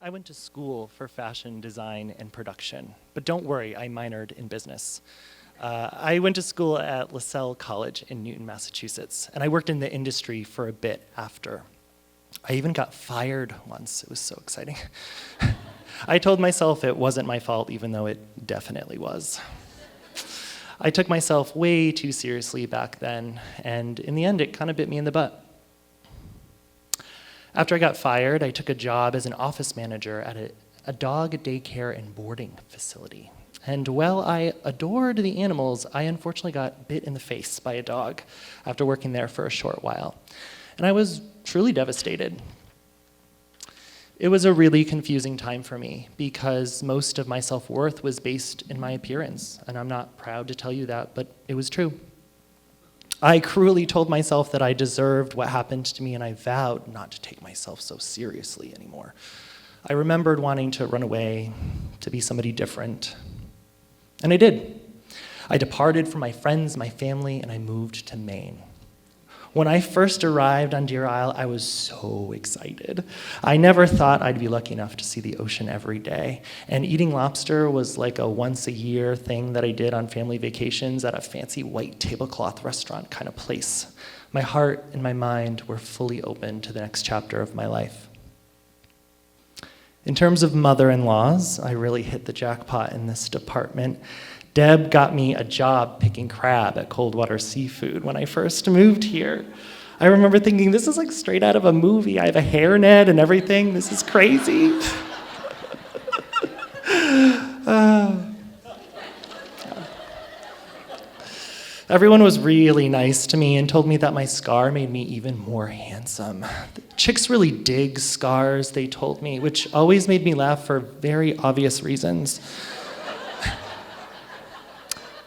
I went to school for fashion design and production, but don't worry, I minored in business. I went to school at LaSalle College in Newton, Massachusetts, and I worked in the industry for a bit after. I even got fired once. It was so exciting. I told myself it wasn't my fault, even though it definitely was. I took myself way too seriously back then, and in the end, it kind of bit me in the butt. After I got fired, I took a job as an office manager at a dog daycare and boarding facility. And while I adored the animals, I unfortunately got bit in the face by a dog after working there for a short while. And I was truly devastated. It was a really confusing time for me because most of my self-worth was based in my appearance, and I'm not proud to tell you that, but it was true. I cruelly told myself that I deserved what happened to me, and I vowed not to take myself so seriously anymore. I remembered wanting to run away, to be somebody different, and I did. I departed from my friends, my family, and I moved to Maine. When I first arrived on Deer Isle, I was so excited. I never thought I'd be lucky enough to see the ocean every day. And eating lobster was like a once-a-year thing that I did on family vacations at a fancy white tablecloth restaurant kind of place. My heart and my mind were fully open to the next chapter of my life. In terms of mother-in-laws, I really hit the jackpot in this department. Deb got me a job picking crab at Coldwater Seafood when I first moved here. I remember thinking, this is like straight out of a movie. I have a hairnet and everything. This is crazy. Everyone was really nice to me and told me that my scar made me even more handsome. Chicks really dig scars, they told me, which always made me laugh for very obvious reasons.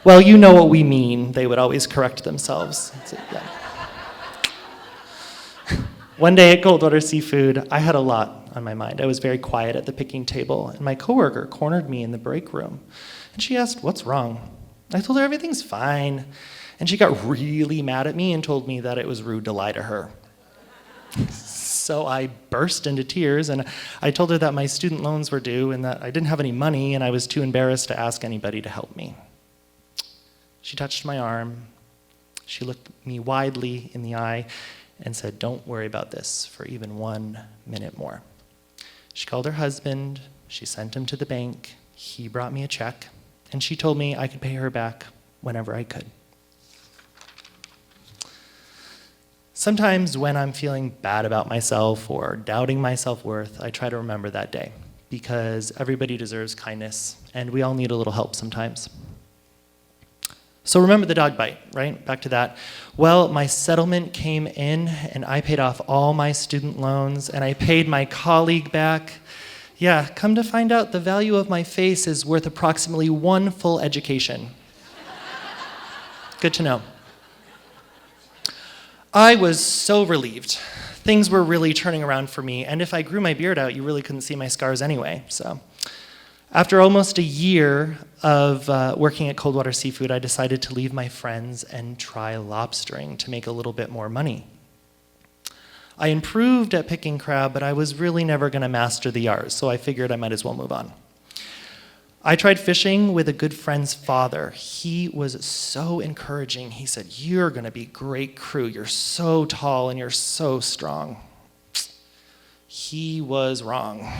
Well, you know what we mean, they would always correct themselves. Yeah. One day at Coldwater Seafood, I had a lot on my mind. I was very quiet at the picking table, and my coworker cornered me in the break room. And she asked, "What's wrong?" I told her everything's fine. And she got really mad at me and told me that it was rude to lie to her. So I burst into tears, and I told her that my student loans were due and that I didn't have any money, and I was too embarrassed to ask anybody to help me. She touched my arm, she looked me widely in the eye and said, "Don't worry about this for even 1 minute more." She called her husband, she sent him to the bank, he brought me a check, and she told me I could pay her back whenever I could. Sometimes when I'm feeling bad about myself or doubting my self-worth, I try to remember that day because everybody deserves kindness and we all need a little help sometimes. So remember the dog bite, right? Back to that. Well, my settlement came in and I paid off all my student loans and I paid my colleague back. Yeah, come to find out the value of my face is worth approximately 1 full education. Good to know. I was so relieved. Things were really turning around for me, and if I grew my beard out, you really couldn't see my scars anyway, so. After almost a year of working at Coldwater Seafood, I decided to leave my friends and try lobstering to make a little bit more money. I improved at picking crab, but I was really never going to master the art, so I figured I might as well move on. I tried fishing with a good friend's father. He was so encouraging. He said, "You're going to be great crew. You're so tall and you're so strong." He was wrong.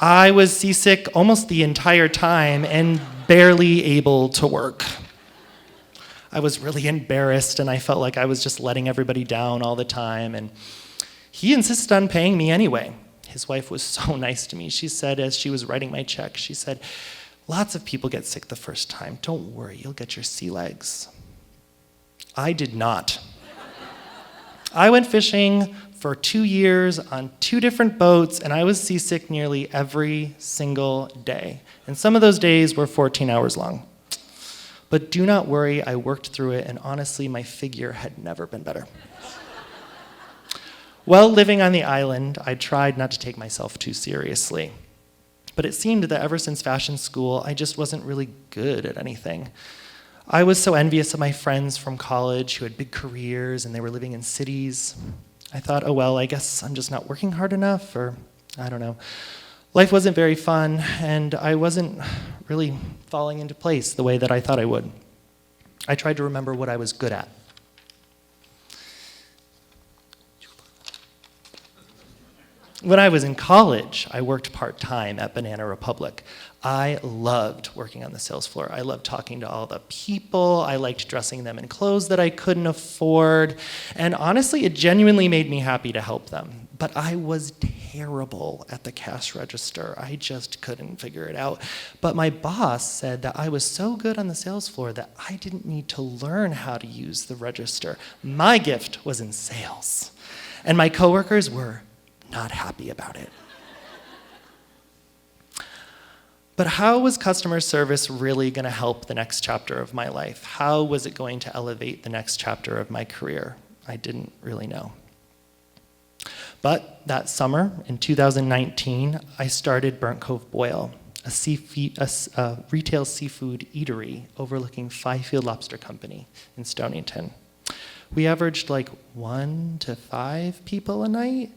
I was seasick almost the entire time and barely able to work. I was really embarrassed and I felt like I was just letting everybody down all the time, and he insisted on paying me anyway. His wife was so nice to me. She said, as she was writing my check, she said, "Lots of people get sick the first time. Don't worry, you'll get your sea legs." I did not. I went fishing for 2 years on 2 different boats, and I was seasick nearly every single day. And some of those days were 14 hours long. But do not worry, I worked through it, and honestly, my figure had never been better. While living on the island, I tried not to take myself too seriously. But it seemed that ever since fashion school, I just wasn't really good at anything. I was so envious of my friends from college who had big careers and they were living in cities. I thought, oh well, I guess I'm just not working hard enough, or I don't know. Life wasn't very fun, and I wasn't really falling into place the way that I thought I would. I tried to remember what I was good at. When I was in college, I worked part-time at Banana Republic. I loved working on the sales floor. I loved talking to all the people. I liked dressing them in clothes that I couldn't afford. And honestly, it genuinely made me happy to help them. But I was terrible at the cash register. I just couldn't figure it out. But my boss said that I was so good on the sales floor that I didn't need to learn how to use the register. My gift was in sales. And my coworkers were not happy about it. But how was customer service really going to help the next chapter of my life? How was it going to elevate the next chapter of my career? I didn't really know. But that summer, in 2019, I started Burnt Cove Boil, a retail seafood eatery overlooking Fifield Lobster Company in Stonington. We averaged like 1 to 5 people a night.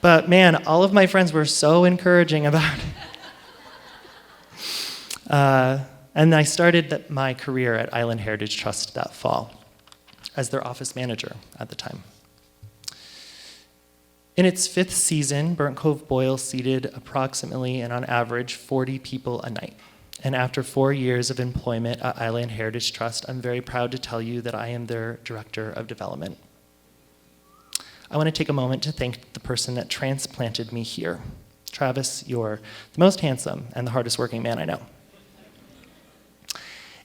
But man, all of my friends were so encouraging about it. And I started my career at Island Heritage Trust that fall as their office manager at the time. In its 5th season, Burnt Cove Boil seated approximately and on average 40 people a night. And after 4 years of employment at Island Heritage Trust, I'm very proud to tell you that I am their Director of Development. I want to take a moment to thank the person that transplanted me here. Travis, you're the most handsome and the hardest working man I know.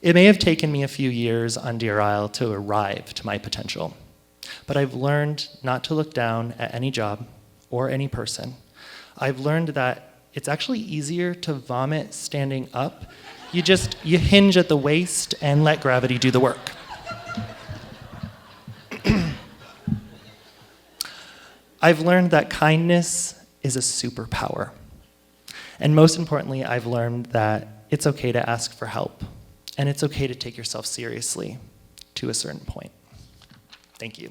It may have taken me a few years on Deer Isle to arrive to my potential, but I've learned not to look down at any job or any person. I've learned that it's actually easier to vomit standing up. You hinge at the waist and let gravity do the work. I've learned that kindness is a superpower. And most importantly, I've learned that it's okay to ask for help, and it's okay to take yourself seriously to a certain point. Thank you.